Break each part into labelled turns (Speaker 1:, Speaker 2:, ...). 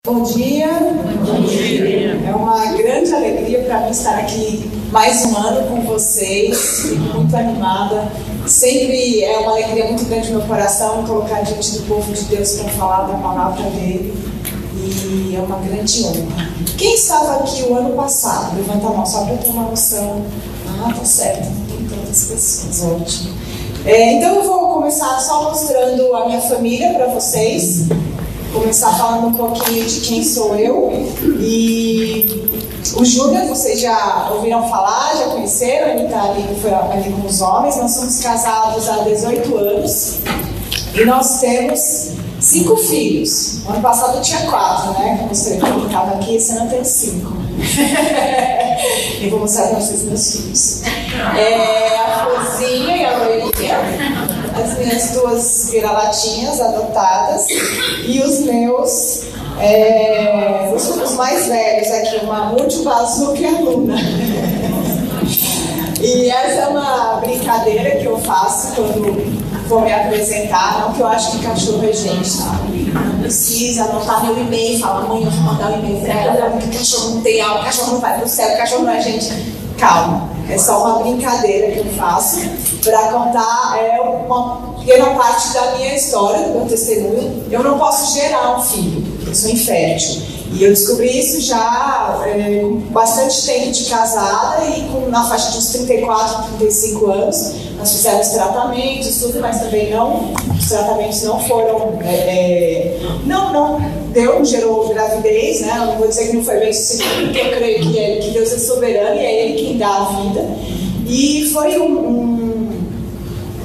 Speaker 1: Bom dia.
Speaker 2: Bom dia.
Speaker 1: É uma grande alegria para mim estar aqui mais um ano com vocês. Fico muito animada. Sempre é uma alegria muito grande no meu coração colocar diante do povo de Deus para falar da palavra dele. E é uma grande honra. Quem estava aqui o ano passado? Levanta a mão só para eu ter uma noção. Ah, tá certo. Tem tantas pessoas. Ótimo. Então eu vou começar só mostrando a minha família para vocês. Começar falando um pouquinho de quem sou eu. E o Júnior, vocês já ouviram falar, já conheceram, ele está ali, foi ali com os homens. Nós somos casados há 18 anos e nós temos 5 filhos. No ano passado eu tinha 4, né? Como você estava aqui, esse ano eu tenho 5. Eu vou mostrar para vocês meus filhos. A Florzinha e a Loirinha, as minhas 2 vira-latinhas adotadas, e os meus, os mais velhos aqui, o Mamute, o Bazuca e a Luna. E essa é uma brincadeira que eu faço quando vou me apresentar, não que eu acho que cachorro é gente, tá? Não precisa anotar meu e-mail, falar, mãe, eu vou mandar um e-mail pra ela, que o cachorro não tem alma, o cachorro não vai pro céu, o cachorro não é gente. Calma, é só uma brincadeira que eu faço para contar uma pequena parte da minha história, do meu testemunho. Eu não posso gerar um filho, eu sou infértil. E eu descobri isso já com bastante tempo de casada e na faixa de uns 34, 35 anos. Nós fizemos tratamentos, tudo, mas também os tratamentos não foram, não gerou gravidez, né? Eu não vou dizer que não foi bem sucedido, porque eu creio que Deus é soberano e é Ele quem dá a vida. E foi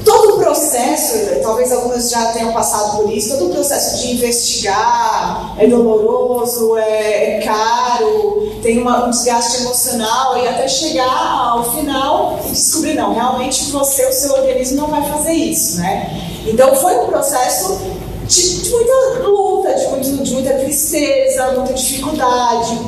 Speaker 1: todo o processo, talvez algumas já tenham passado por isso, todo o processo de investigar é doloroso, é caro, tem um desgaste emocional, e até chegar ao final e descobrir, não, realmente o seu organismo não vai fazer isso, né? Então foi um processo de muita luta, de muita tristeza, muita dificuldade.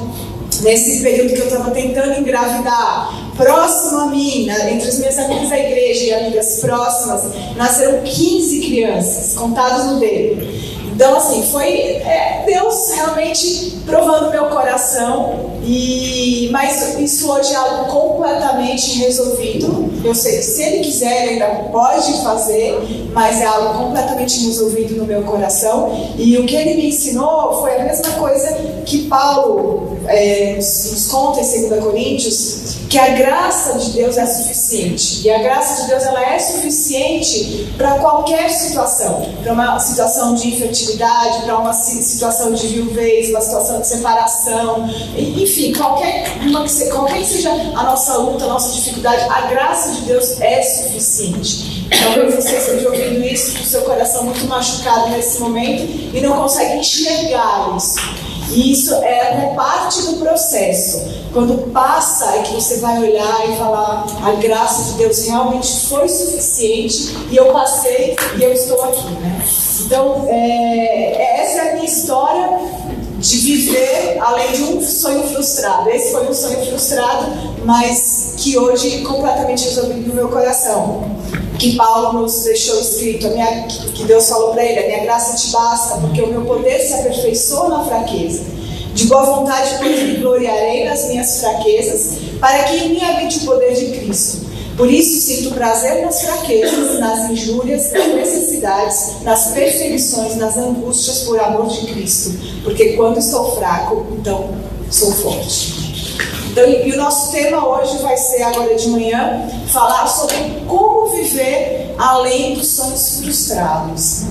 Speaker 1: Nesse período que eu estava tentando engravidar, próximo a mim, entre as minhas amigas da igreja e amigas próximas, nasceram 15 crianças, contadas no dedo. Então, assim, foi Deus realmente provando meu coração, mas isso hoje é algo completamente resolvido. Eu sei que se Ele quiser, Ele ainda pode fazer, mas é algo completamente resolvido no meu coração. E o que Ele me ensinou foi a mesma coisa que Paulo nos conta em 2 Coríntios, que a graça de Deus é suficiente. E a graça de Deus, ela é suficiente para qualquer situação. Para uma situação de infertilidade, para uma situação de viuvez, uma situação de separação, enfim, qualquer que seja a nossa luta, a nossa dificuldade, a graça de Deus é suficiente. Talvez você esteja ouvindo isso com o seu coração muito machucado nesse momento e não consegue enxergar isso. E isso é até parte do processo. Quando passa é que você vai olhar e falar, a graça de Deus realmente foi suficiente e eu passei e eu estou aqui, né? Então, essa é a minha história de viver além de um sonho frustrado. Esse foi um sonho frustrado, mas que hoje completamente resolvido no meu coração. Que Paulo nos deixou escrito, que Deus falou para ele, a minha graça te basta, porque o meu poder se aperfeiçoa na fraqueza. De boa vontade, pois, me gloriarei nas minhas fraquezas, para que em mim habite o poder de Cristo. Por isso sinto prazer nas fraquezas, nas injúrias, nas necessidades, nas perseguições, nas angústias por amor de Cristo. Porque quando estou fraco, então sou forte. Então, e o nosso tema hoje vai ser, agora de manhã, falar sobre como viver além dos sonhos frustrados.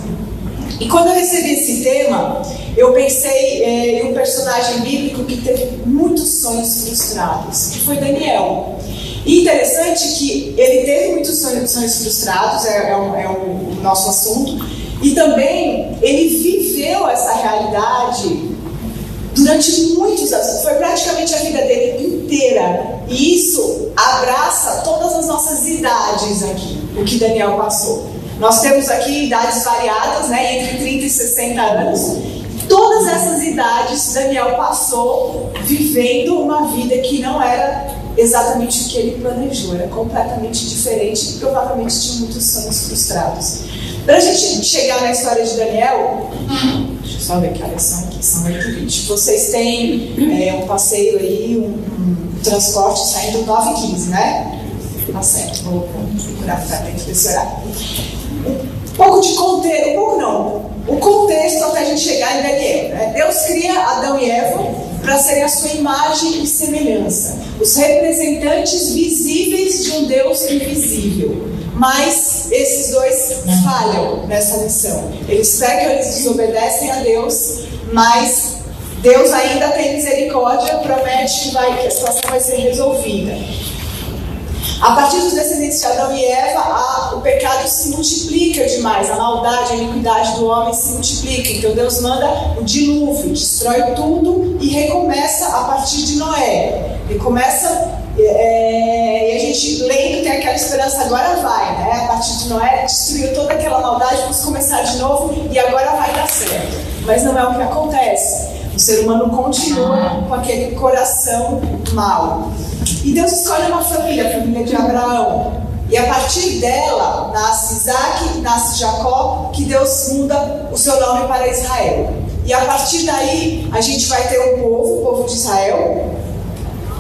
Speaker 1: E quando eu recebi esse tema, eu pensei em um personagem bíblico que teve muitos sonhos frustrados, que foi Daniel. E interessante que ele teve muitos sonhos frustrados, o nosso assunto, e também ele viveu essa realidade durante muitos anos, foi praticamente a vida dele inteira. E isso abraça todas as nossas idades aqui, o que Daniel passou. Nós temos aqui idades variadas, né, entre 30 e 60 anos. Todas essas idades Daniel passou vivendo uma vida que não era exatamente o que ele planejou, era completamente diferente e provavelmente tinha muitos sonhos frustrados. Para a gente chegar na história de Daniel, deixa eu só ver que horas são aqui, são 8h20. Vocês têm um passeio aí, um transporte saindo 9h15, né? Tá certo, vou procurar ficar dentro desse horário. Um pouco de contexto, um pouco não, o contexto até a gente chegar em Daniel, né? Deus cria Adão e Eva para serem a sua imagem e semelhança, os representantes visíveis de um Deus invisível. Mas esses dois falham nessa missão. Eles pecam, eles desobedecem a Deus, mas Deus ainda tem misericórdia, promete que a situação vai ser resolvida. A partir dos descendentes de Adão e Eva, o pecado se multiplica demais, a maldade, a iniquidade do homem se multiplica. Então Deus manda o dilúvio, destrói tudo e recomeça a partir de Noé. E a gente lendo tem aquela esperança, agora vai, né? A partir de Noé, destruiu toda aquela maldade, vamos começar de novo e agora vai dar certo. Mas não é o que acontece. O ser humano continua com aquele coração mau. E Deus escolhe uma família, a família de Abraão. E a partir dela nasce Isaac, nasce Jacó, que Deus muda o seu nome para Israel. E a partir daí a gente vai ter um povo, o povo de Israel.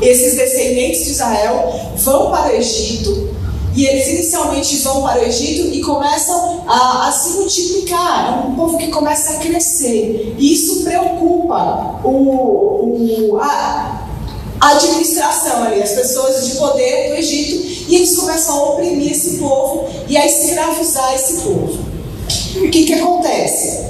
Speaker 1: Esses descendentes de Israel vão para o Egito. E eles inicialmente vão para o Egito e começam a se multiplicar. É um povo que começa a crescer. E isso preocupa a administração ali, as pessoas de poder do Egito, e eles começam a oprimir esse povo e a escravizar esse povo. O que acontece?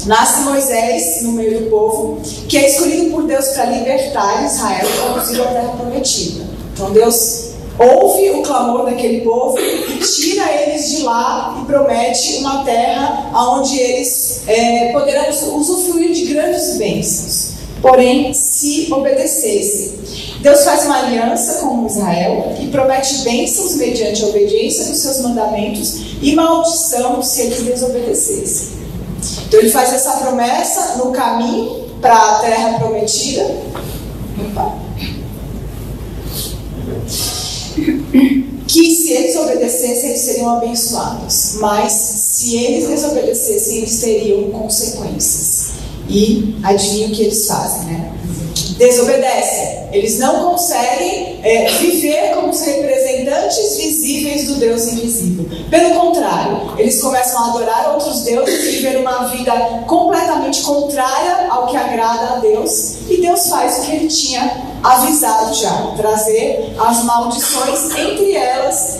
Speaker 1: Nasce Moisés no meio do povo, que é escolhido por Deus para libertar Israel e conduzir a terra prometida. Então Deus ouve o clamor daquele povo e tira eles de lá e promete uma terra onde eles poderão usufruir de grandes bênçãos. Porém, se obedecessem. Deus faz uma aliança com Israel e promete bênçãos mediante a obediência dos seus mandamentos e maldição se eles desobedecessem. Então ele faz essa promessa no caminho para a terra prometida. Que se eles obedecessem, eles seriam abençoados. Mas se eles desobedecessem, eles teriam consequências. E adivinha o que eles fazem, né? Desobedecem. Eles não conseguem viver como os representantes visíveis do Deus invisível. Pelo contrário, eles começam a adorar outros deuses e viver uma vida completamente contrária ao que agrada a Deus. E Deus faz o que ele tinha avisado já, trazer as maldições, entre elas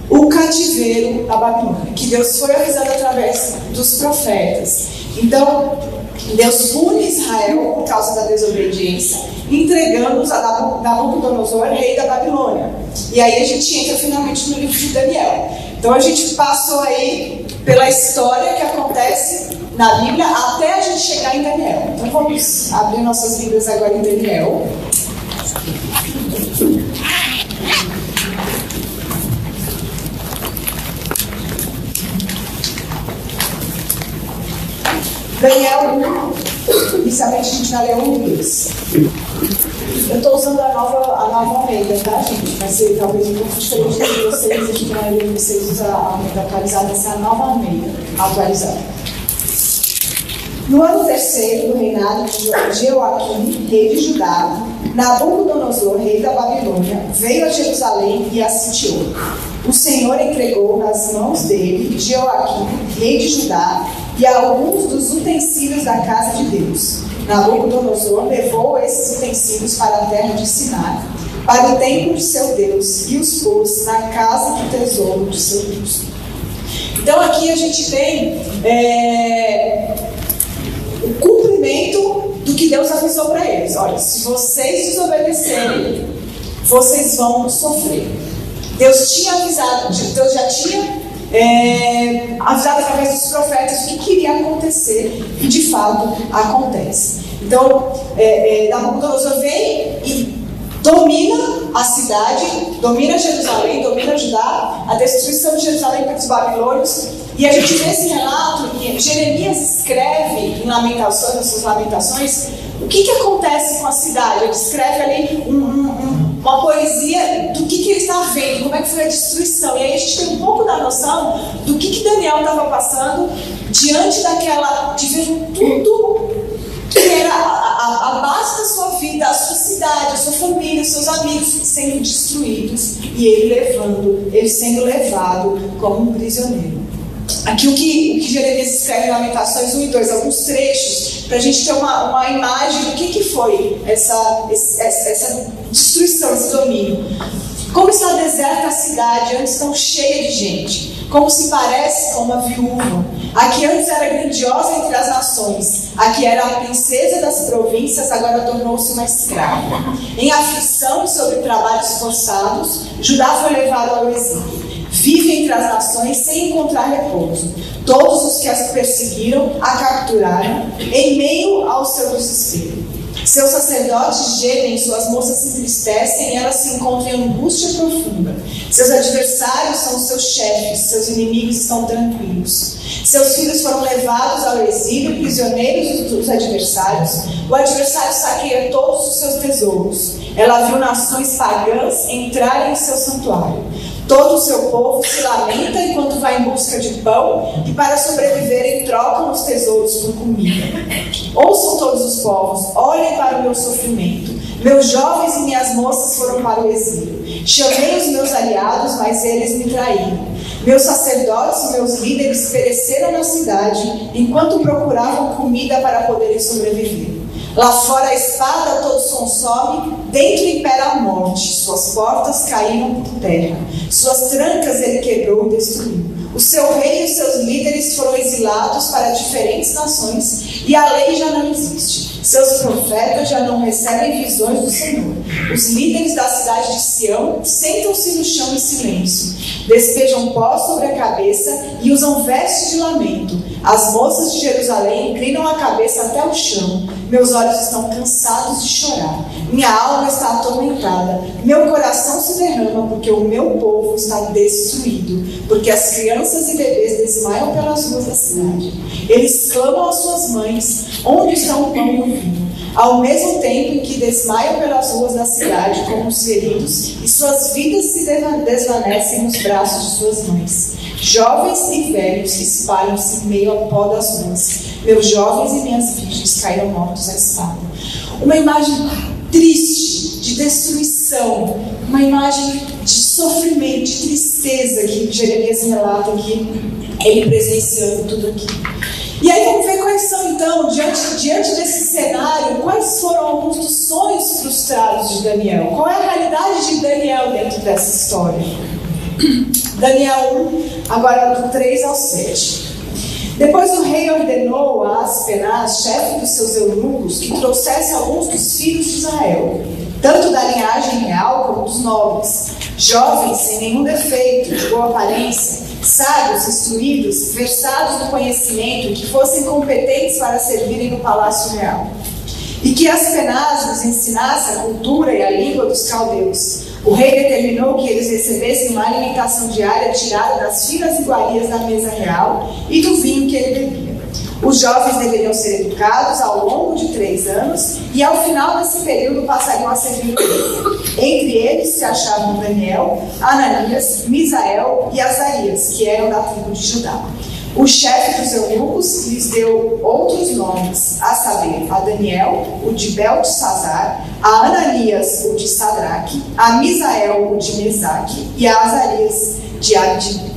Speaker 1: o cativeiro da Babilônia, que Deus foi avisado através dos profetas. Então Deus pune Israel por causa da desobediência, entregando-os a Nabucodonosor, rei da Babilônia. E aí a gente entra finalmente no livro de Daniel. Então a gente passou aí pela história que acontece na Bíblia até a gente chegar em Daniel. Então vamos abrir nossas Bíblias agora em Daniel. Daniel 1, inicialmente a gente vai ler 1 e 2. Eu estou usando a nova Almeida, tá, gente? Vai ser talvez um pouco diferente de vocês, a gente vai ler vocês usam a Almeida atualizada, essa é a nova Almeida atualizada. No ano 3º do reinado de Jeoaquim, rei de Judá, Nabucodonosor, rei da Babilônia, veio a Jerusalém e a sitiou. O Senhor entregou nas mãos dele Jeoaquim, rei de Judá, e alguns dos utensílios da casa de Deus. Nabucodonosor levou esses utensílios para a terra de Sinar, para o templo de seu Deus, e os pôs na casa do tesouro de seu Deus. Então aqui a gente tem o cumprimento do que Deus avisou para eles. Olha, se vocês desobedecerem, vocês vão sofrer. Deus tinha avisado, Deus já tinha avisado através dos profetas o que iria acontecer, e de fato acontece. Então Nabucodonosor vem e domina a cidade, domina Jerusalém, domina Judá, a destruição de Jerusalém pelos babilônios. E a gente vê esse relato que Jeremias escreve em Lamentações, nas suas Lamentações, o que acontece com a cidade. Ele escreve ali uma poesia do que ele está vendo, como é que foi a destruição. E aí a gente tem um pouco da noção do que Daniel estava passando diante de ver tudo que era a base da sua vida, a sua cidade, a sua família, os seus amigos sendo destruídos e ele sendo levado como um prisioneiro. Aqui o que Jeremias escreve em Lamentações 1 e 2, alguns trechos, para a gente ter uma imagem do que foi essa destruição, esse domínio. Como está deserta a cidade, antes tão cheia de gente, como se parece com uma viúva. A que antes era grandiosa entre as nações, a que era a princesa das províncias, agora tornou-se uma escrava. Em aflição e sob trabalhos forçados, Judá foi levado ao exílio. Vive entre as nações sem encontrar repouso. Todos os que as perseguiram a capturaram em meio ao seu desespero. Seus sacerdotes gemem, suas moças se entristecem e elas se encontram em angústia profunda. Seus adversários são seus chefes, seus inimigos estão tranquilos. Seus filhos foram levados ao exílio, prisioneiros dos adversários. O adversário saqueia todos os seus tesouros. Ela viu nações pagãs entrarem em seu santuário. Todo o seu povo se lamenta enquanto vai em busca de pão e para sobreviverem trocam os tesouros por comida. Ouçam todos os povos, olhem para o meu sofrimento. Meus jovens e minhas moças foram para o exílio. Chamei os meus aliados, mas eles me traíram. Meus sacerdotes e meus líderes pereceram na cidade enquanto procuravam comida para poderem sobreviver. Lá fora a espada todos consome, dentro impera a morte. Suas portas caíram por terra. Suas trancas ele quebrou e destruiu. O seu rei e os seus líderes foram exilados para diferentes nações e a lei já não existe. Seus profetas já não recebem visões do Senhor. Os líderes da cidade de Sião sentam-se no chão em silêncio. Despejam pó sobre a cabeça e usam vestes de lamento. As moças de Jerusalém inclinam a cabeça até o chão. Meus olhos estão cansados de chorar. Minha alma está atormentada. Meu coração se derrama porque o meu povo está destruído. Porque as crianças e bebês desmaiam pelas ruas da cidade. Eles clamam às suas mães: onde estão o pão e o vinho? Ao mesmo tempo em que desmaiam pelas ruas da cidade como os feridos, e suas vidas se desvanecem nos braços de suas mães. Jovens e velhos espalham-se em meio ao pó das ruas. Meus jovens e minhas virgens caíram mortos à espada. Uma imagem triste, de destruição, uma imagem de sofrimento, de tristeza que Jeremias relata aqui, ele presenciando tudo aquilo. E aí vamos ver quais são então, diante desse cenário, quais foram alguns dos sonhos frustrados de Daniel. Qual é a realidade de Daniel dentro dessa história? Daniel 1, agora do 3 ao 7. Depois o rei ordenou a Aspenaz, chefe dos seus eunucos, que trouxesse alguns dos filhos de Israel, tanto da linhagem real como dos nobres, jovens sem nenhum defeito, de boa aparência, sábios, instruídos, versados no conhecimento, que fossem competentes para servirem no palácio real. E que Aspenaz nos ensinasse a cultura e a língua dos caldeus. O rei determinou que eles recebessem uma alimentação diária tirada das finas iguarias da mesa real e do vinho que ele bebia. Os jovens deveriam ser educados ao longo de 3 anos e ao final desse período passariam a servir o rei. Entre eles se achavam Daniel, Ananias, Misael e Azarias, que eram da tribo de Judá. O chefe dos eunucos lhes deu outros nomes, a saber, a Daniel, o de Beltesazar, a Ananias, o de Sadraque, a Misael, o de Mesaque, e a Azarias, de Abdinego.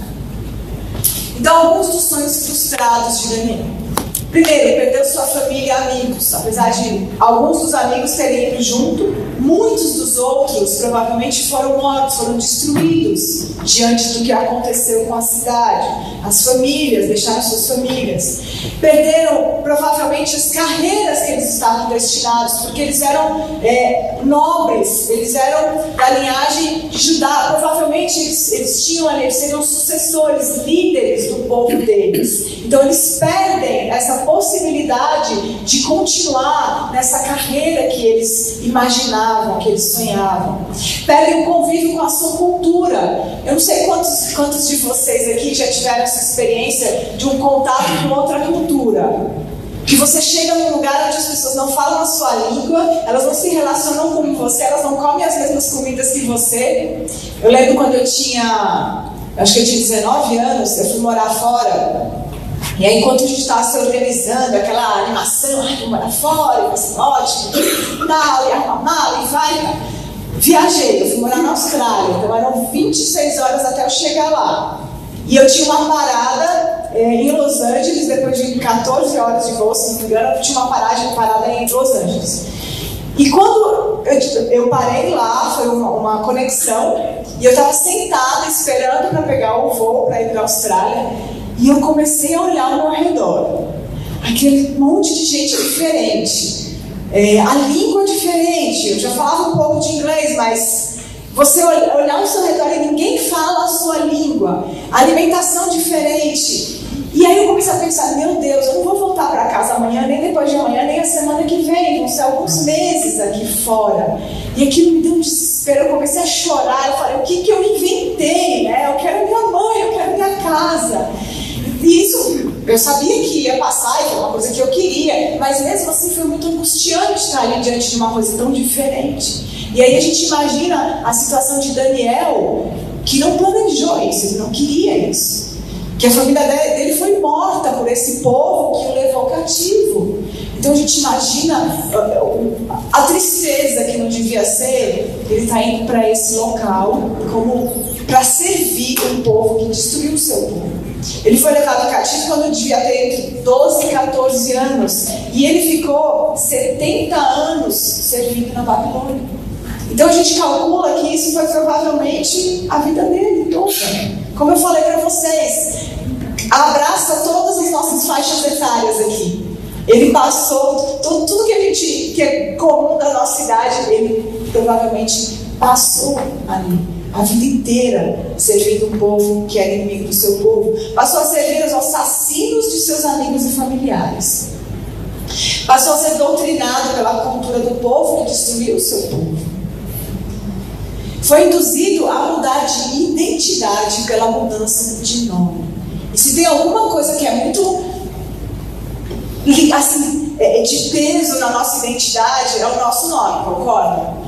Speaker 1: Então, alguns dos sonhos frustrados de Daniel. Primeiro, perdeu sua família e amigos. Apesar de alguns dos amigos terem ido junto, muitos dos outros provavelmente foram mortos, foram destruídos diante do que aconteceu com a cidade. As famílias, deixaram suas famílias. Perderam provavelmente as carreiras que eles estavam destinados, porque eles eram nobres, eles eram da linhagem de Judá. Provavelmente eles tinham ali, eles seriam sucessores, líderes do povo deles. Então eles perdem essa possibilidade de continuar nessa carreira que eles imaginavam, que eles sonhavam. Perdem o convívio com a sua cultura. Eu não sei quantos de vocês aqui já tiveram essa experiência de um contato com outra cultura. Que você chega num lugar onde as pessoas não falam a sua língua, elas não se relacionam com você, elas não comem as mesmas comidas que você. Eu lembro quando eu tinha, acho que eu tinha 19 anos, eu fui morar fora. E aí, enquanto a gente estava se organizando, aquela animação, vou morar fora, vai ser ótimo, e tal, e arruma mala, e vai. Viajei, eu fui morar na Austrália, então eram 26 horas até eu chegar lá. E eu tinha uma parada em Los Angeles, depois de 14 horas de voo, se não me engano, eu tinha uma parada em Los Angeles. E quando eu parei lá, foi uma conexão, e eu estava sentada esperando para pegar o voo para ir para a Austrália, e eu comecei a olhar ao meu redor. Aquele monte de gente diferente, a língua diferente. Eu já falava um pouco de inglês, mas você olhar ao seu redor e ninguém fala a sua língua, alimentação diferente. E aí eu comecei a pensar, meu Deus, eu não vou voltar para casa amanhã, nem depois de amanhã, nem a semana que vem, vão ser alguns meses aqui fora. E aquilo me deu um desespero, eu comecei a chorar, eu falei, o que eu inventei, né? Eu quero minha mãe, eu quero minha casa. E isso, eu sabia que ia passar, e foi uma coisa que eu queria, mas mesmo assim foi muito angustiante estar ali diante de uma coisa tão diferente. E aí a gente imagina a situação de Daniel, que não planejou isso, ele não queria isso. Que a família dele foi morta por esse povo que o levou cativo. Então a gente imagina a tristeza que não devia ser, ele está indo para esse local como para servir um povo que destruiu o seu povo. Ele foi levado cativo quando devia ter entre 12 e 14 anos. E ele ficou 70 anos servindo na Babilônia. Então a gente calcula que isso foi provavelmente a vida dele toda. Como eu falei para vocês, abraça todas as nossas faixas etárias aqui. Ele passou tudo que é comum da nossa idade, ele provavelmente passou ali. A vida inteira servindo um povo que era inimigo do seu povo. Passou a servir os assassinos de seus amigos e familiares. Passou a ser doutrinado pela cultura do povo que destruiu o seu povo. Foi induzido a mudar de identidade pela mudança de nome. E se tem alguma coisa que é muito assim, de peso na nossa identidade, é o nosso nome, concorda?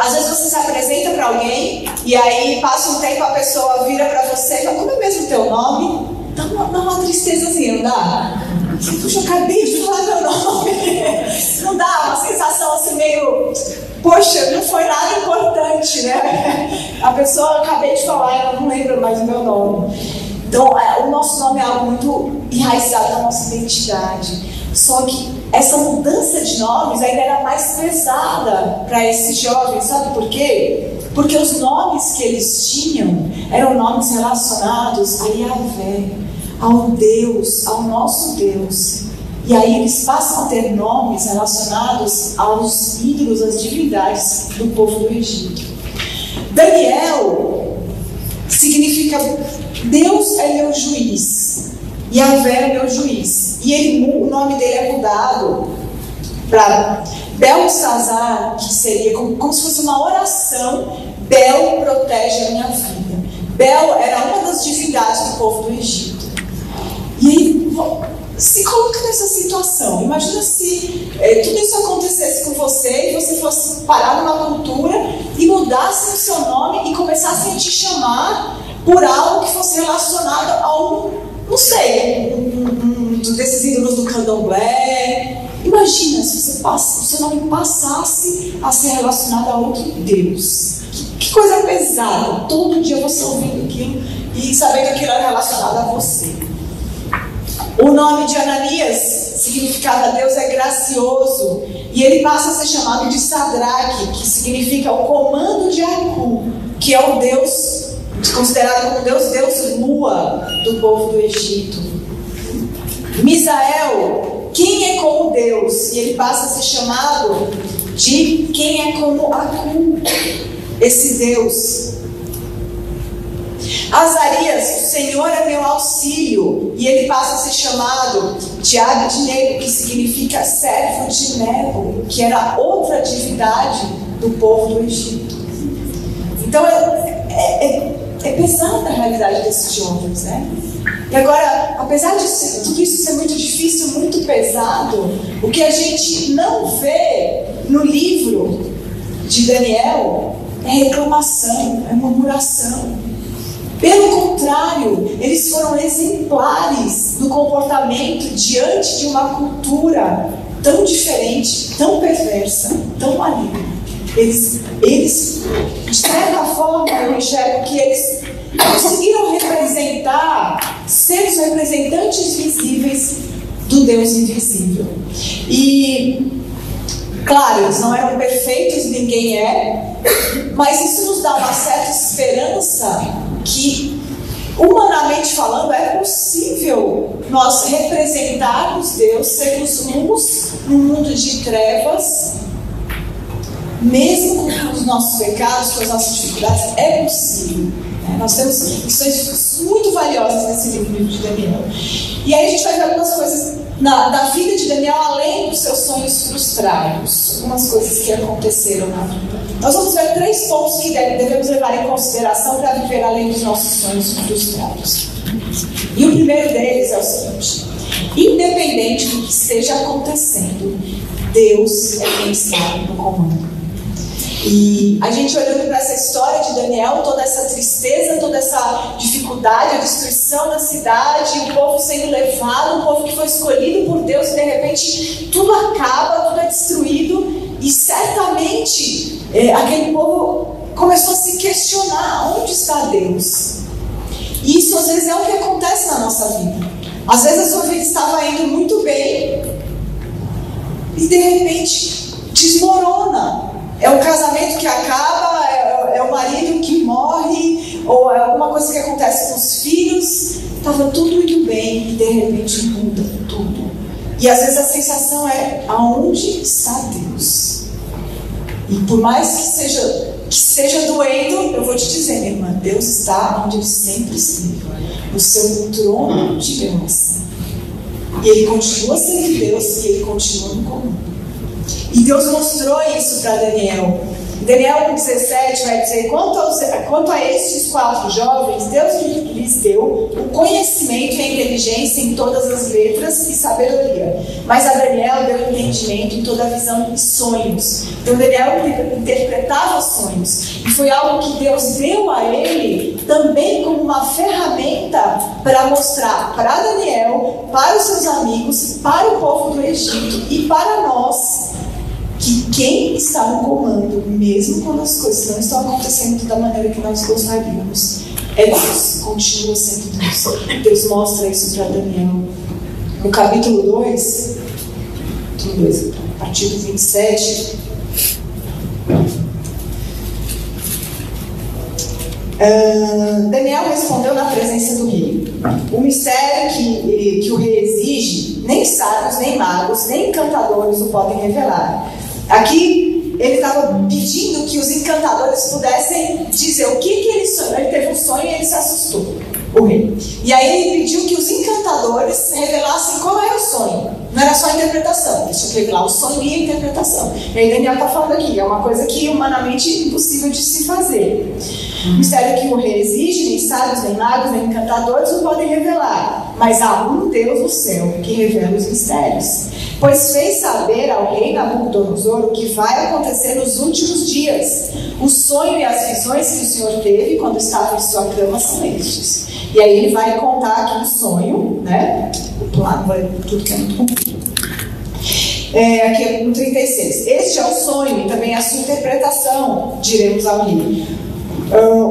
Speaker 1: Às vezes você se apresenta para alguém e aí passa um tempo, a pessoa vira para você e fala, como é mesmo o teu nome? Dá uma tristezazinha, não dá? Puxa, eu acabei de falar meu nome. Não dá, uma sensação assim meio, poxa, não foi nada importante, né? A pessoa, acabei de falar, ela não lembra mais o meu nome. Então, o nosso nome é algo muito enraizado na nossa identidade. Só que essa mudança de nomes ainda era mais pesada para esses jovens, sabe por quê? Porque os nomes que eles tinham eram nomes relacionados a Yahvé, ao Deus, ao nosso Deus. E aí eles passam a ter nomes relacionados aos ídolos, às divindades do povo do Egito. Daniel significa Deus é meu juiz, Yahvé é meu juiz. E o nome dele é mudado para Belsazar, que seria como se fosse uma oração. Bel protege a minha vida. Bel era uma das divindades do povo do Egito. E aí, se coloca nessa situação. Imagina se tudo isso acontecesse com você e você fosse parar numa cultura e mudasse o seu nome e começasse a te chamar por algo que fosse relacionado ao, não sei, desses ídolos do candomblé. Imagina se o seu nome passasse a ser relacionado a outro Deus. Que coisa pesada. Todo dia você ouvindo aquilo e sabendo que aquilo era relacionado a você. O nome de Ananias, significado a Deus, é gracioso. E ele passa a ser chamado de Sadraque, que significa o comando de Acu, que é o Deus, considerado como Deus lua do povo do Egito. Misael, quem é como Deus? E ele passa a ser chamado de quem é como Acu, esse Deus. Azarias, o Senhor é meu auxílio, e ele passa a ser chamado de Abednego, que significa servo de Nebo, que era outra divindade do povo do Egito. Então é pesada a realidade desses jovens, né? E agora, apesar de tudo isso ser muito difícil, muito pesado, o que a gente não vê no livro de Daniel é reclamação, é murmuração. Pelo contrário, eles foram exemplares do comportamento diante de uma cultura tão diferente, tão perversa, tão maligna. Eles, de certa forma, eu enxergo que eles conseguiram representar, ser os representantes visíveis do Deus invisível. E, claro, eles não eram perfeitos, ninguém é, mas isso nos dá uma certa esperança que, humanamente falando, é possível nós representarmos Deus, sermos luz num mundo de trevas, mesmo com os nossos pecados, com as nossas dificuldades, é possível. Nós temos lições muito valiosas nesse livro de Daniel. E aí a gente vai ver algumas coisas da vida de Daniel, além dos seus sonhos frustrados, algumas coisas que aconteceram na vida. Nós vamos ver 3 pontos que devemos levar em consideração para viver além dos nossos sonhos frustrados. E o primeiro deles é o seguinte: independente do que esteja acontecendo, Deus é quem está no comando. E a gente olhando para essa história de Daniel, toda essa tristeza, toda essa dificuldade, a destruição da cidade, o povo sendo levado, o povo que foi escolhido por Deus, e de repente tudo acaba, tudo é destruído, e certamente aquele povo começou a se questionar: onde está Deus? E isso às vezes é o que acontece na nossa vida. Às vezes a sua vida estava indo muito bem e de repente desmorona. É um casamento que acaba, é o marido que morre, ou é alguma coisa que acontece com os filhos. Estava tudo indo bem e de repente muda tudo. E às vezes a sensação é: aonde está Deus? E por mais que seja doendo, eu vou te dizer, minha irmã, Deus está onde Ele sempre esteve, no seu trono de bênção. E Ele continua sendo Deus e Ele continua no comando. E Deus mostrou isso para Daniel. Daniel 1,17 vai dizer: quanto a estes 4 jovens, Deus lhes deu o conhecimento e a inteligência em todas as letras e sabedoria. Mas a Daniel deu entendimento em toda a visão e sonhos. Então Daniel interpretava sonhos. E foi algo que Deus deu a ele também como uma ferramenta para mostrar para Daniel, para os seus amigos, para o povo do Egito e para nós, que quem está no comando, mesmo quando as coisas não estão acontecendo da maneira que nós gostaríamos, é Deus, continua sendo Deus. Deus mostra isso para Daniel. No capítulo 2, a partir do 27, Daniel respondeu na presença do rei: o mistério que o rei exige, nem sábios, nem magos, nem encantadores o podem revelar. Aqui ele estava pedindo que os encantadores pudessem dizer o que ele sonhou. Ele teve um sonho e ele se assustou, o rei. E aí ele pediu que os encantadores revelassem qual era o sonho. Não era só a interpretação, eles tinham que revelar o sonho e a interpretação. E aí Daniel está falando aqui, é uma coisa que humanamente impossível de se fazer. O mistério que o rei exige, nem sábios, nem magos, nem encantadores o podem revelar, mas há um Deus no céu que revela os mistérios. Pois fez saber ao rei Nabucodonosor o que vai acontecer nos últimos dias. O sonho e as visões que o Senhor teve quando estava em sua cama são estes. E aí ele vai contar aqui o sonho, né? O plano vai tudo que é muito comprido. Aqui no 36. Este é o sonho e também a sua interpretação, diremos ao rei.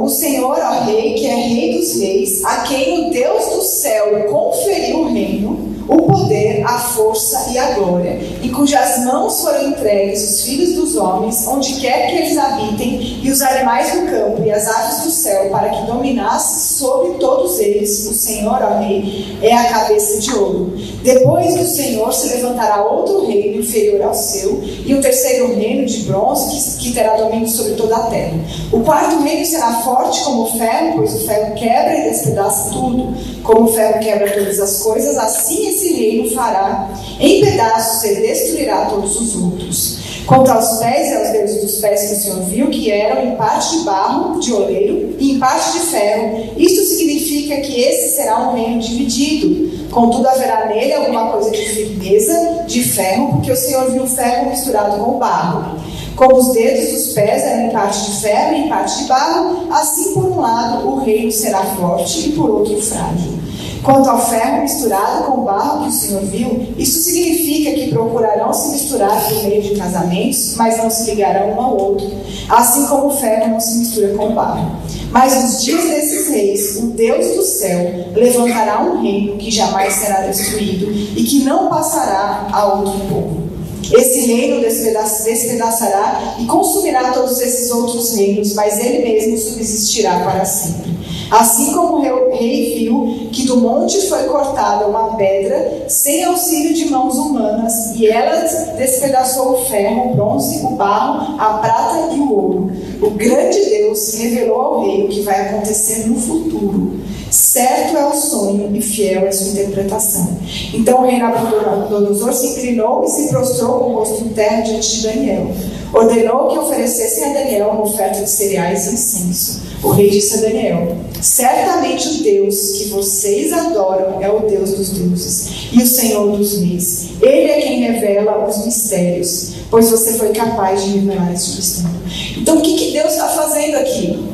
Speaker 1: O Senhor, ó rei, que é rei dos reis, a quem o Deus do céu conferiu o reino, o poder, a força e a glória, em cujas mãos foram entregues os filhos dos homens, onde quer que eles habitem, e os animais do campo e as aves do céu, para que dominasse sobre todos eles. O Senhor, ó rei, é a cabeça de ouro. Depois do Senhor se levantará outro reino inferior ao seu, e o terceiro reino de bronze, que terá domínio sobre toda a terra. O quarto reino será forte como o ferro, pois o ferro quebra e despedaça tudo. Como o ferro quebra todas as coisas, assim esse
Speaker 3: esse reino fará em pedaços e destruirá todos os outros. Quanto aos pés e aos dedos dos pés que o Senhor viu, que eram em parte de barro, de oleiro, e em parte de ferro, isto significa que esse será um reino dividido. Contudo, haverá nele alguma coisa de firmeza, de ferro, porque o Senhor viu o ferro misturado com barro. Como os dedos dos pés eram em parte de ferro e em parte de barro, assim por um lado o reino será forte e por outro frágil. Quanto ao ferro misturado com o barro que o Senhor viu, isso significa que procurarão se misturar por meio de casamentos, mas não se ligarão um ao outro, assim como o ferro não se mistura com o barro. Mas nos dias desses reis, o Deus do céu levantará um reino que jamais será destruído e que não passará a outro povo. Esse reino despedaçará e consumirá todos esses outros reinos, mas ele mesmo subsistirá para sempre. Assim como o rei viu que do monte foi cortada uma pedra sem auxílio de mãos humanas, e ela despedaçou o ferro, o bronze, o barro, a prata e o ouro, o grande Deus revelou ao rei o que vai acontecer no futuro. Certo é o sonho e fiel é sua interpretação. Então o rei Nabucodonosor se inclinou e se prostrou com o rosto em terra diante de Daniel. Ordenou que oferecessem a Daniel uma oferta de cereais e incenso. O rei disse a Daniel: certamente o Deus que vocês adoram é o Deus dos deuses e o Senhor dos reis. Ele é quem revela os mistérios, pois você foi capaz de revelar este mistério. Então o que Deus está fazendo aqui?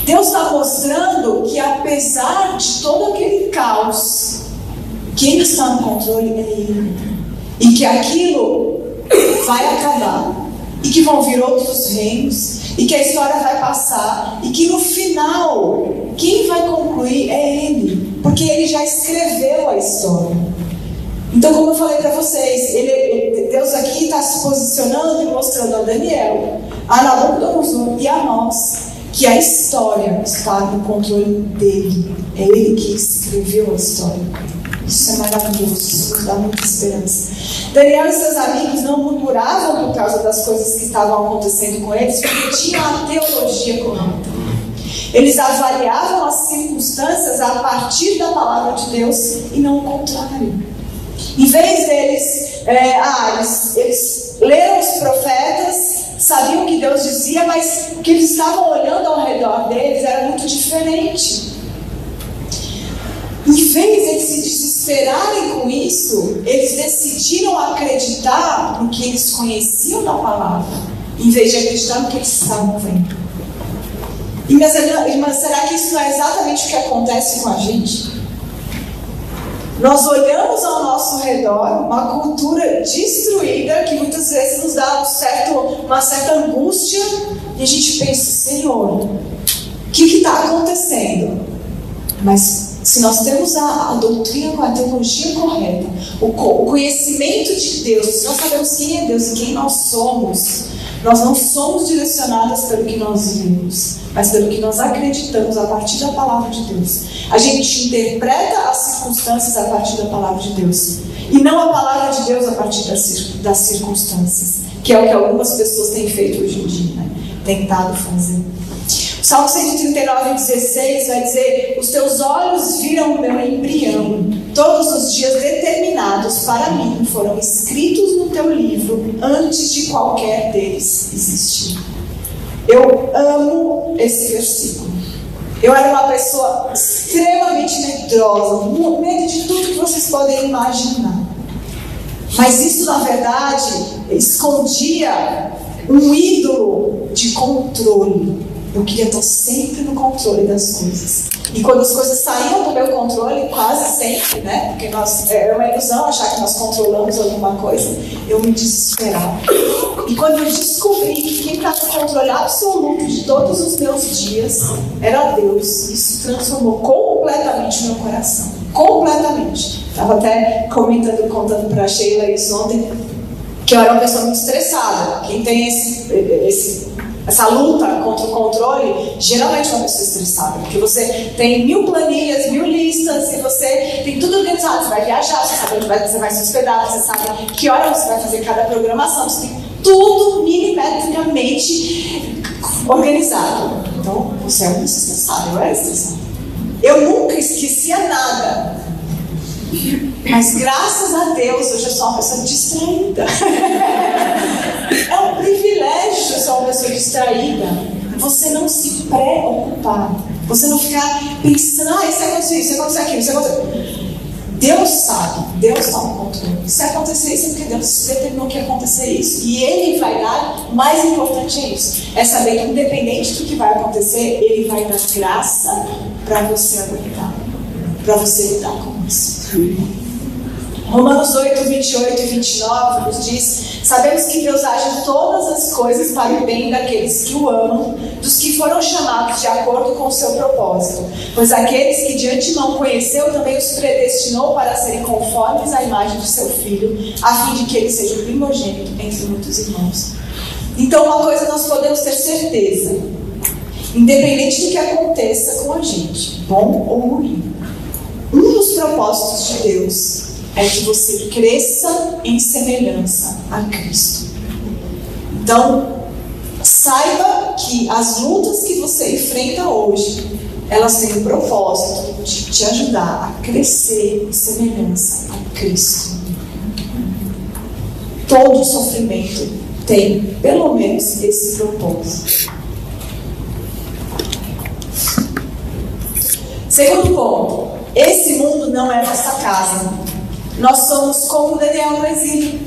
Speaker 3: Deus está mostrando que apesar de todo aquele caos, quem está no controle é Ele. E que aquilo vai acabar. E que vão vir outros reinos. E que a história vai passar. E que no final, quem vai concluir é Ele. Porque Ele já escreveu a história. Então, como eu falei para vocês, Deus aqui está se posicionando e mostrando a Daniel, a Nabucodonosor e a nós que a história está no controle dele. É ele que escreveu a história. Isso é maravilhoso, isso nos dá muita esperança. Daniel e seus amigos não murmuravam por causa das coisas que estavam acontecendo com eles, porque tinham a teologia correta. Eles avaliavam as circunstâncias a partir da palavra de Deus e não o contrário. Em vez deles, eles leram os profetas, sabiam o que Deus dizia, mas o que eles estavam olhando ao redor deles era muito diferente. Em vez de eles se desesperarem com isso, eles decidiram acreditar no que eles conheciam da palavra, em vez de acreditar no que eles estavam vendo. E minhas irmãs, será que isso não é exatamente o que acontece com a gente? Nós olhamos ao nosso redor uma cultura destruída que muitas vezes nos dá uma certa angústia e a gente pensa: Senhor, o que está acontecendo? Mas se nós temos a doutrina com a teologia correta, o conhecimento de Deus, se nós sabemos quem é Deus e quem nós somos, nós não somos direcionadas pelo que nós vimos, mas pelo que nós acreditamos a partir da palavra de Deus. A gente interpreta as circunstâncias a partir da palavra de Deus, e não a palavra de Deus a partir das circunstâncias, que é o que algumas pessoas têm feito hoje em dia, né? Tentado fazer. O Salmo 139:16 vai dizer: os teus olhos viram o meu embrião, todos os dias determinados para mim foram escritos no teu livro antes de qualquer deles existir. Eu amo esse versículo. Eu era uma pessoa extremamente medrosa, com medo de tudo que vocês podem imaginar. Mas isso, na verdade, escondia um ídolo de controle. Eu queria estar sempre no controle das coisas. E quando as coisas saíam do meu controle, quase sempre, né? Porque é uma ilusão achar que nós controlamos alguma coisa, eu me desesperava. E quando eu descobri que quem está no controle absoluto de todos os meus dias era Deus, isso transformou completamente o meu coração. Completamente. Estava até contando para a Sheila isso ontem, que eu era uma pessoa muito estressada. Quem tem essa luta contra o controle, geralmente é uma pessoa estressada, porque você tem 1000 planilhas, 1000 listas, e você tem tudo organizado. Você vai viajar, você sabe onde você vai se hospedar, você sabe que hora você vai fazer cada programação, você tem tudo milimetricamente organizado. Então, você é muito estressado, eu era estressada. Eu nunca esquecia nada.
Speaker 1: Mas graças a Deus, hoje eu sou uma pessoa distraída. É um privilégio ser uma pessoa distraída. Você não se preocupar. Você não ficar pensando, isso aconteceu, isso aconteceu aquilo, isso aconteceu. Deus sabe, Deus está no controle. Se acontecer isso é porque Deus determinou que ia acontecer isso. E Ele vai dar, o mais importante é isso. É saber que independente do que vai acontecer, Ele vai dar graça para você aguentar. Para você lidar com isso. Romanos 8, 28 e 29 nos diz: sabemos que Deus age todas as coisas para o bem daqueles que o amam, dos que foram chamados de acordo com o seu propósito. Pois aqueles que de antemão conheceu também os predestinou para serem conformes à imagem de seu Filho, a fim de que ele seja o primogênito entre muitos irmãos. Então, uma coisa nós podemos ter certeza: independente do que aconteça com a gente, bom ou ruim, um dos propósitos de Deus é que você cresça em semelhança a Cristo. Então, saiba que as lutas que você enfrenta hoje, elas têm o propósito de te ajudar a crescer em semelhança a Cristo. Todo sofrimento tem, pelo menos, esse propósito. Segundo ponto, esse mundo não é nossa casa. Nós somos como Daniel no exílio.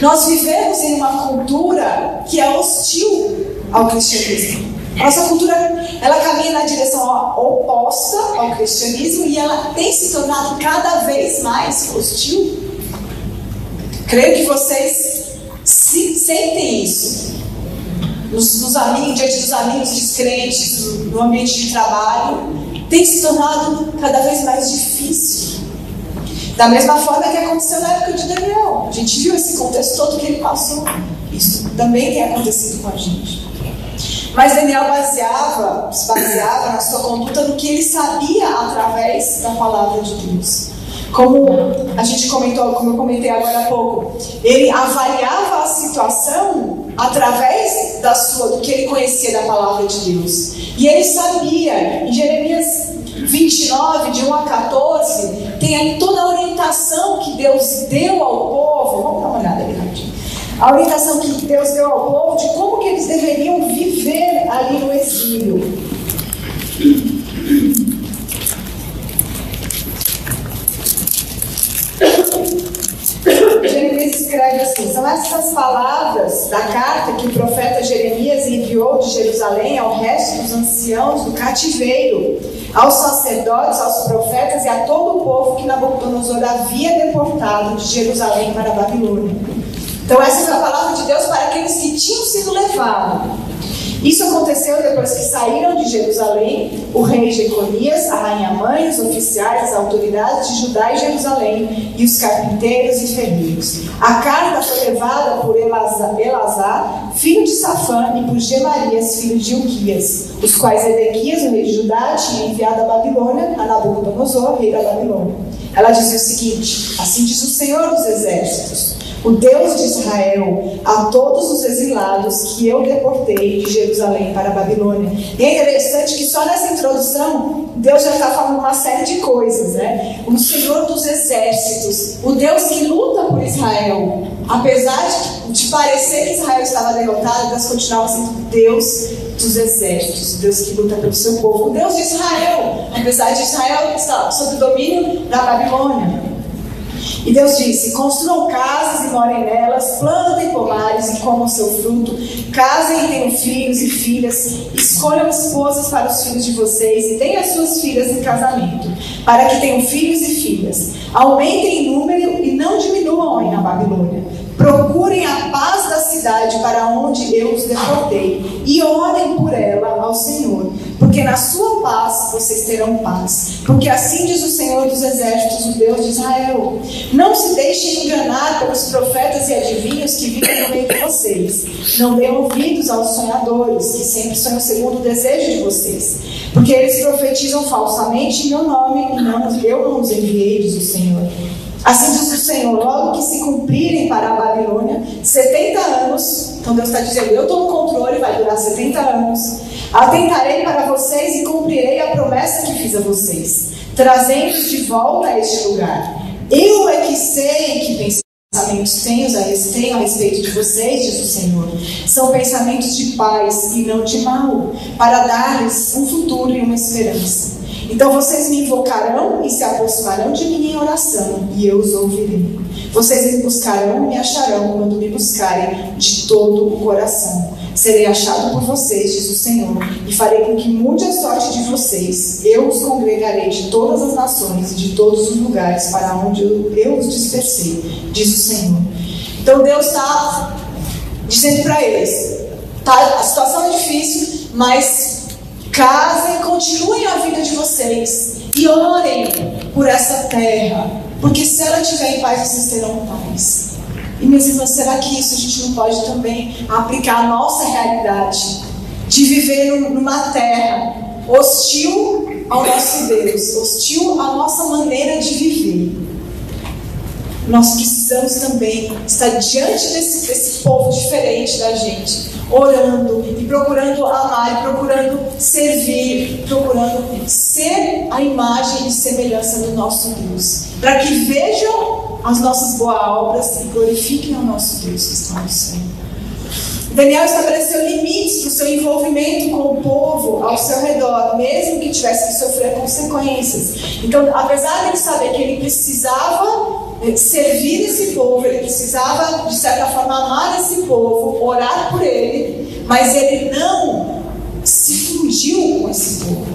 Speaker 1: Nós vivemos em uma cultura que é hostil ao cristianismo. Nossa cultura, ela caminha na direção oposta ao cristianismo e ela tem se tornado cada vez mais hostil. Creio que vocês sentem isso. Nos amigos, diante dos amigos descrentes, no ambiente de trabalho, tem se tornado cada vez mais difícil. Da mesma forma que aconteceu na época de Daniel. A gente viu esse contexto todo que ele passou. Isso também tem acontecido com a gente. Mas Daniel se baseava na sua conduta no que ele sabia através da palavra de Deus. Como a gente comentou, como eu comentei agora há pouco, ele avaliava a situação através do que ele conhecia da palavra de Deus. E ele sabia, em Jeremias 29, de 1 a 14, tem aí toda a orientação que Deus deu ao povo. Vamos dar uma olhada ali rapidinho. A orientação que Deus deu ao povo de como que eles deveriam viver ali no exílio. Jeremias escreve assim: são essas palavras da carta que o profeta Jeremias enviou de Jerusalém ao resto dos anciãos do cativeiro, aos sacerdotes, aos profetas e a todo o povo que Nabucodonosor havia deportado de Jerusalém para a Babilônia. Então essa foi a palavra de Deus para aqueles que tinham sido levados. Isso aconteceu depois que saíram de Jerusalém o rei Jeconias, a rainha-mãe, os oficiais, as autoridades de Judá e Jerusalém, e os carpinteiros e ferreiros. A carta foi levada por Elazar, filho de Safã, e por Gemarias, filho de Ilquias, os quais Edequias, o rei de Judá, tinha enviado a Babilônia, a Nabucodonosor, rei da Babilônia. Ela dizia o seguinte: assim diz o Senhor dos Exércitos, o Deus de Israel, a todos os exilados que eu deportei de Jerusalém para a Babilônia. E é interessante que só nessa introdução, Deus já está falando uma série de coisas, né? O Senhor dos Exércitos, o Deus que luta por Israel. Apesar de parecer que Israel estava derrotado, Deus continuava sendo Deus dos Exércitos, Deus que luta pelo seu povo. O Deus de Israel, apesar de Israel estar sob o domínio da Babilônia. E Deus disse: construam casas e morem nelas, plantem pomares e comam seu fruto, casem e tenham filhos e filhas, escolham esposas para os filhos de vocês e deem as suas filhas em casamento, para que tenham filhos e filhas. Aumentem em número e não diminuam aí na Babilônia. Procurem a paz da cidade para onde eu os deportei e orem por ela ao Senhor, porque na sua paz vocês terão paz. Porque assim diz o Senhor dos Exércitos, o Deus de Israel: não se deixem enganar pelos profetas e adivinhos que vivem no meio de vocês. Não deem ouvidos aos sonhadores, que sempre sonham segundo o desejo de vocês. Porque eles profetizam falsamente em meu nome, e eu não os enviei, diz o Senhor. Assim diz o Senhor: logo que se cumprirem para a Babilônia 70 anos, então Deus está dizendo, eu estou no controle, vai durar 70 anos, atentarei para vocês e cumprirei a promessa que fiz a vocês.
Speaker 3: trazendo de volta a este lugar. Eu é que sei que pensamentos tenho a respeito de vocês, diz o Senhor. São pensamentos de paz e não de mal, para dar-lhes um futuro e uma esperança. Então vocês me invocarão e se aproximarão de mim em oração, e eu os ouvirei. Vocês me buscarão e me acharão quando me buscarem de todo o coração. Serei achado por vocês, diz o Senhor, e farei com que mude a sorte de vocês. Eu os congregarei de todas as nações e de todos os lugares para onde eu os dispersei, diz o Senhor. Então Deus está dizendo para eles, a situação é difícil, mas casem, continuem a vida de vocês e orem por essa terra, porque se ela estiver em paz, vocês terão paz. E meus irmãos, será que isso a gente não pode também aplicar a nossa realidade de viver numa terra hostil ao nosso Deus, hostil à nossa maneira de viver? Nós precisamos também estar diante desse povo diferente da gente, orando e procurando amar, e procurando servir, procurando ser a imagem e semelhança do nosso Deus, para que vejam as nossas boas obras e glorifiquem o nosso Deus que está no céu. Daniel estabeleceu limites para o seu envolvimento com o povo ao seu redor, mesmo que tivesse que sofrer consequências. Então, apesar de ele saber que ele precisava servir esse povo, ele precisava, de certa forma, amar esse povo, orar por ele, mas ele não se fundiu com esse povo.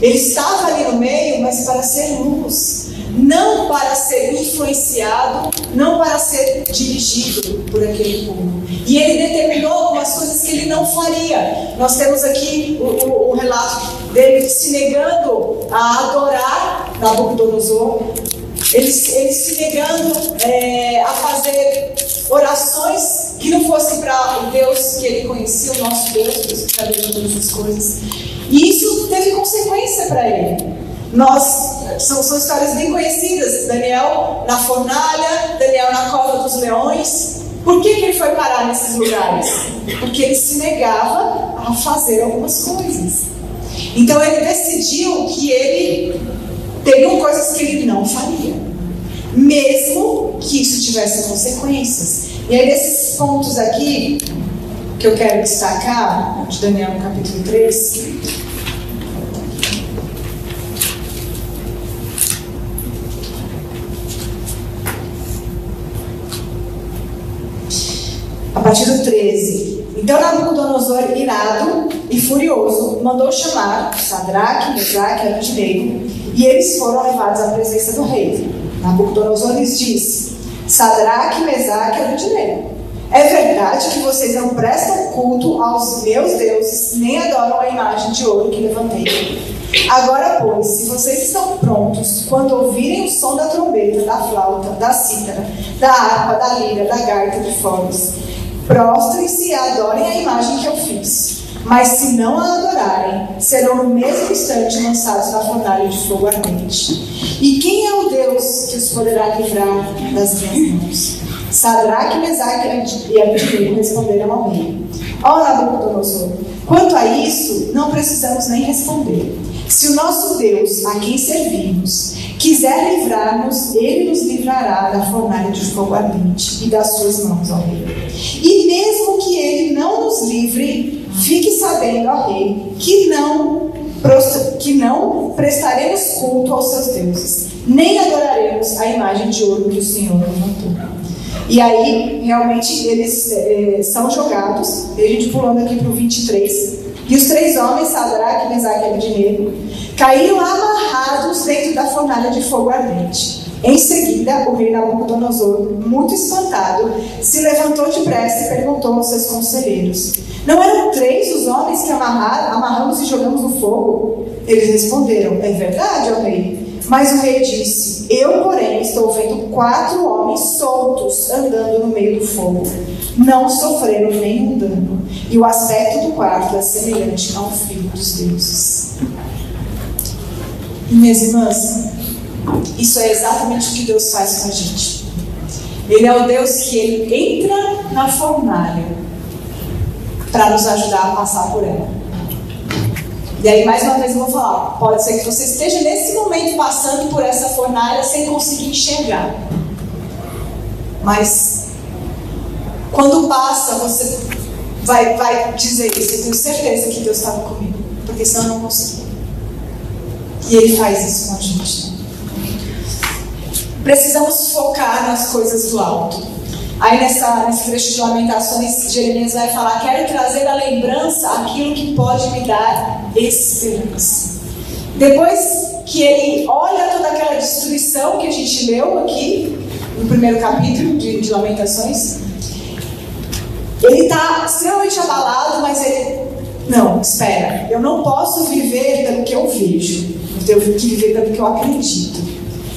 Speaker 3: Ele estava ali no meio, mas para ser luz, não para ser influenciado, não para ser dirigido por aquele povo. E ele determinou algumas coisas que ele não faria. Nós temos aqui o relato dele se negando a adorar Nabucodonosor, ele se negando a fazer orações que não fossem para o Deus que ele conhecia, o nosso Deus, Deus que sabia de todas as coisas. E isso teve consequência para ele. São histórias bem conhecidas. Daniel na fornalha, Daniel na cova dos leões. Por que ele foi parar nesses lugares? Porque ele se negava a fazer algumas coisas. Então ele decidiu que ele teriam coisas que ele não faria, mesmo que isso tivesse consequências. E aí nesses pontos aqui que eu quero destacar, de Daniel no capítulo 3, a partir do 13. Então Nabucodonosor, irado e furioso, mandou chamar Sadraque, Mesaque e Abednego, e eles foram levados à presença do rei. Nabucodonosor lhes disse: Sadraque, Mesaque e Abednego, é verdade que vocês não prestam culto aos meus deuses, nem adoram a imagem de ouro que levantei. Agora, pois, se vocês estão prontos, quando ouvirem o som da trombeta, da flauta, da cítara, da harpa, da lira, da gaita de foles, prostrem-se e adorem a imagem que eu fiz. Mas se não a adorarem, serão no mesmo instante lançados na fornalha de fogo ardente. E quem é o Deus que os poderá livrar das minhas mãos? Sadraque, Mesaque e Abednego responderam ao rei: Ó Nabucodonosor, quanto a isso, não precisamos nem responder. Se o nosso Deus, a quem servimos, quiser livrar-nos, ele nos livrará da fornalha de fogo ardente e das suas mãos, ó rei. E mesmo que ele não nos livre, fique sabendo, ó rei, que não prestaremos culto aos seus deuses, nem adoraremos a imagem de ouro que o Senhor levantou. E aí, realmente, eles são jogados, e a gente pulando aqui para o 23, e os 3 homens, Sadraque, Mesaque e Abednego, caíram amarrados dentro da fornalha de fogo ardente. Em seguida, o rei Nabucodonosor, muito espantado, se levantou depressa e perguntou aos seus conselheiros: Não eram 3 os homens que amarramos e jogamos no fogo? Eles responderam: É verdade, ó rei. Mas o rei disse: Eu, porém, estou vendo 4 homens soltos andando no meio do fogo. Não sofreram nenhum dano. E o aspecto do quarto é semelhante ao filho dos deuses. E, minhas irmãs, isso é exatamente o que Deus faz com a gente. Ele é o Deus que ele entra na fornalha para nos ajudar a passar por ela.
Speaker 1: E aí, mais uma vez, eu vou falar: pode ser que você esteja nesse momento passando por essa fornalha sem conseguir enxergar. Mas, quando passa, você vai dizer isso: eu tenho certeza que Deus estava comigo, porque senão eu não consegui. E Ele faz isso com a gente. Precisamos focar nas coisas do alto. Aí nesse trecho de Lamentações, Jeremias vai falar: quero trazer à lembrança aquilo que pode me dar esperança. Depois que ele olha toda aquela destruição que a gente leu aqui no primeiro capítulo de Lamentações, ele está extremamente abalado, mas ele: não, espera, eu não posso viver pelo que eu vejo, eu tenho que viver pelo que eu acredito.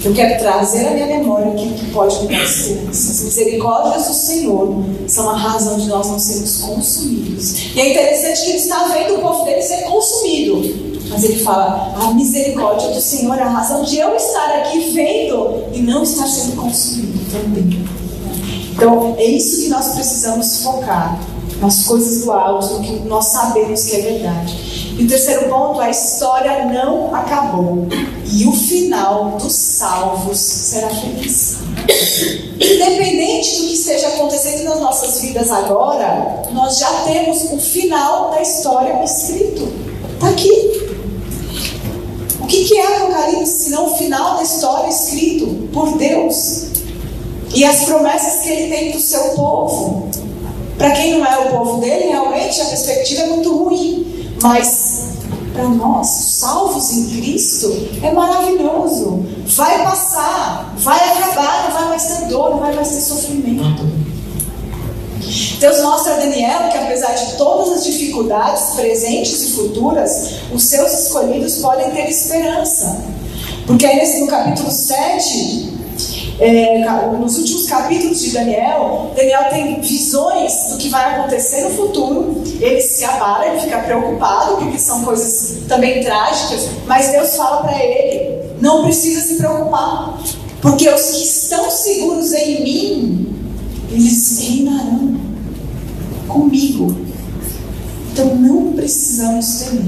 Speaker 1: Eu quero trazer à minha memória aquilo que pode me dar esperança. As misericórdias do Senhor são a razão de nós não sermos consumidos. E é interessante que ele está vendo o povo dele ser consumido. Mas ele fala: a misericórdia do Senhor é a razão de eu estar aqui vendo e não estar sendo consumido também. Então, é isso que nós precisamos focar. Nas coisas do alto, no que nós sabemos que é verdade. E o terceiro ponto: a história não acabou. E o final dos salvos será feliz. Independente do que esteja acontecendo nas nossas vidas agora, nós já temos o final da história escrito. Está aqui. O que é Apocalipse senão o final da história escrito por Deus? E as promessas que Ele tem para o seu povo. Para quem não é o povo dele, realmente a perspectiva é muito ruim. Mas para nós, salvos em Cristo, é maravilhoso. Vai passar, vai acabar, não vai mais ter dor, não vai mais ter sofrimento. Deus mostra a Daniel que, apesar de todas as dificuldades presentes e futuras, os seus escolhidos podem ter esperança. Porque aí no capítulo 7... nos últimos capítulos de Daniel tem visões do que vai acontecer no futuro. Ele se abala, ele fica preocupado, porque são coisas também trágicas. Mas Deus fala para ele: não precisa se preocupar, porque os que estão seguros em mim, eles reinarão comigo. Então não precisamos temer,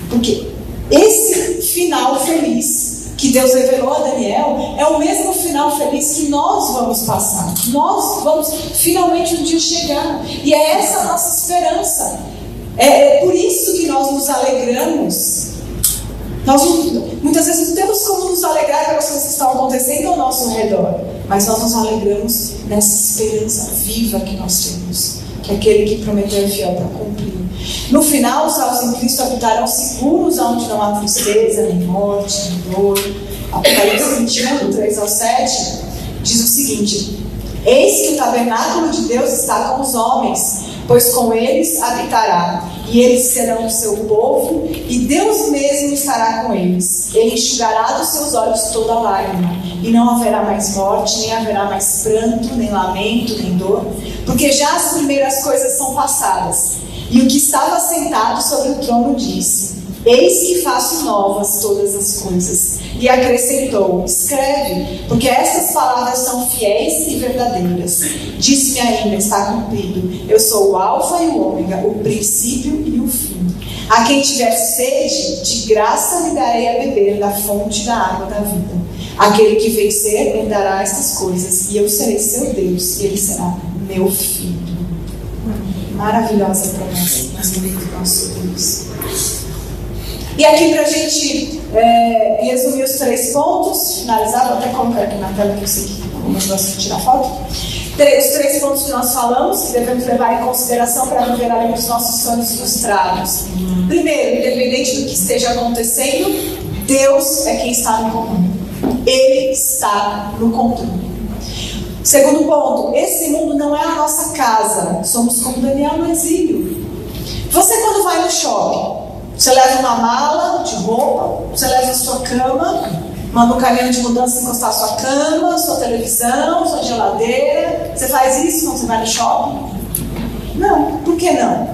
Speaker 1: porque esse final feliz que Deus revelou a Daniel é o mesmo final feliz que nós vamos passar. Nós vamos finalmente um dia chegar. E é essa a nossa esperança. É por isso que nós nos alegramos. Nós muitas vezes não temos como nos alegrar pelas coisas que estão acontecendo ao nosso redor, mas nós nos alegramos nessa esperança viva que nós temos, que aquele que prometeu é fiel para cumprir. No final, os salvos em Cristo habitarão seguros, onde não há tristeza, nem morte, nem dor. Apocalipse 21, 3 ao 7, diz o seguinte: eis que o tabernáculo de Deus está com os homens, pois com eles habitará, e eles serão o seu povo, e Deus mesmo estará com eles. Ele enxugará dos seus olhos toda lágrima, e não haverá mais morte, nem haverá mais pranto, nem lamento, nem dor, porque já as primeiras coisas são passadas. E o que estava sentado sobre o trono disse: eis que faço novas todas as coisas. E acrescentou: escreve, porque estas palavras são fiéis e verdadeiras. Disse-me ainda: está cumprido. Eu sou o alfa e o ômega, o princípio e o fim. A quem tiver sede, de graça lhe darei a beber da fonte da água da vida. Aquele que vencer herdará estas coisas, e eu serei seu Deus, e ele será meu filho. Maravilhosa promessa que nós temos do nosso Deus. E aqui para a gente resumir os 3 pontos, finalizar, vou até colocar aqui na tela que eu sei que algumas gostam de tirar foto. Os 3 pontos que nós falamos, que devemos levar em consideração para não ver além dos nossos sonhos frustrados. Primeiro, independente do que esteja acontecendo, Deus é quem está no comando. Ele está no controle. Segundo ponto: esse mundo não é a nossa casa. Somos como Daniel no exílio. Você, quando vai no shopping, você leva uma mala de roupa, você leva a sua cama, manda um caminhão de mudança encostar a sua cama, sua televisão, sua geladeira. Você faz isso quando você vai no shopping? Não. Por que não?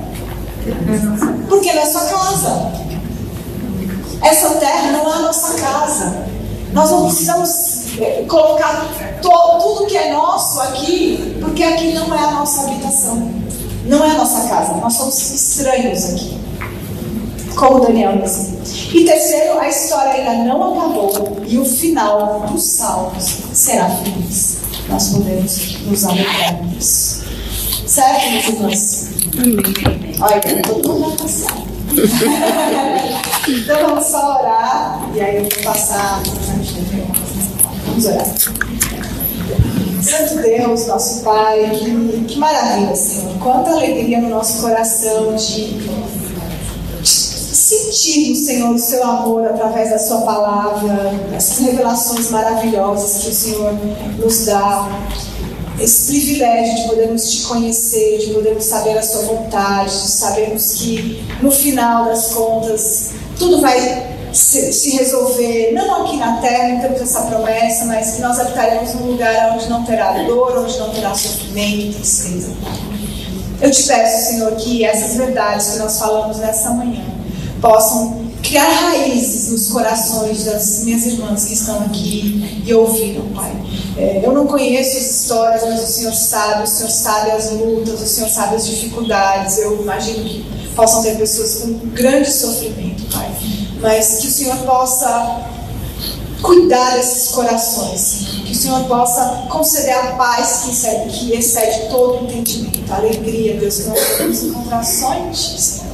Speaker 1: Porque não é sua casa. Essa terra não é a nossa casa. Nós não precisamos colocar tudo que é nosso aqui, porque aqui não é a nossa habitação, não é a nossa casa. Nós somos estranhos aqui.
Speaker 3: como Daniel mesmo. E terceiro, a história ainda não acabou e o final dos salmos será feliz. Nós podemos nos alegrar nisso. Certo, meus irmãos? Olha, todo mundo vai passar. Então vamos só orar e aí eu vou passar. Vamos orar. Santo Deus, nosso Pai, que maravilha, Senhor. Quanta alegria no nosso coração de sentir, Senhor, o seu amor através da sua palavra, essas revelações maravilhosas que o Senhor nos dá. Esse privilégio de podermos te conhecer, de podermos saber a sua vontade, de sabermos que no final das contas tudo vai se resolver, não aqui na terra, não temos essa promessa, mas que nós habitaremos num lugar onde não terá dor, onde não terá sofrimento e tristeza. Eu te peço, Senhor, que essas verdades que nós falamos nessa manhã possam criar raízes nos corações das minhas irmãs que estão aqui e ouviram, Pai. Eu não conheço as histórias, mas o Senhor sabe as lutas, o Senhor sabe as dificuldades. Eu imagino que possam ter pessoas com grande sofrimento, Pai. Mas que o Senhor possa cuidar desses corações, Senhor. Que o Senhor possa conceder a paz que excede todo entendimento, a alegria, Deus, que nós podemos encontrar só em Ti, Senhor.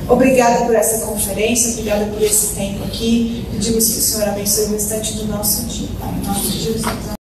Speaker 3: Obrigada por essa conferência, obrigada por esse tempo aqui. Pedimos que o Senhor abençoe o restante do nosso dia, Pai. Em nome de Jesus.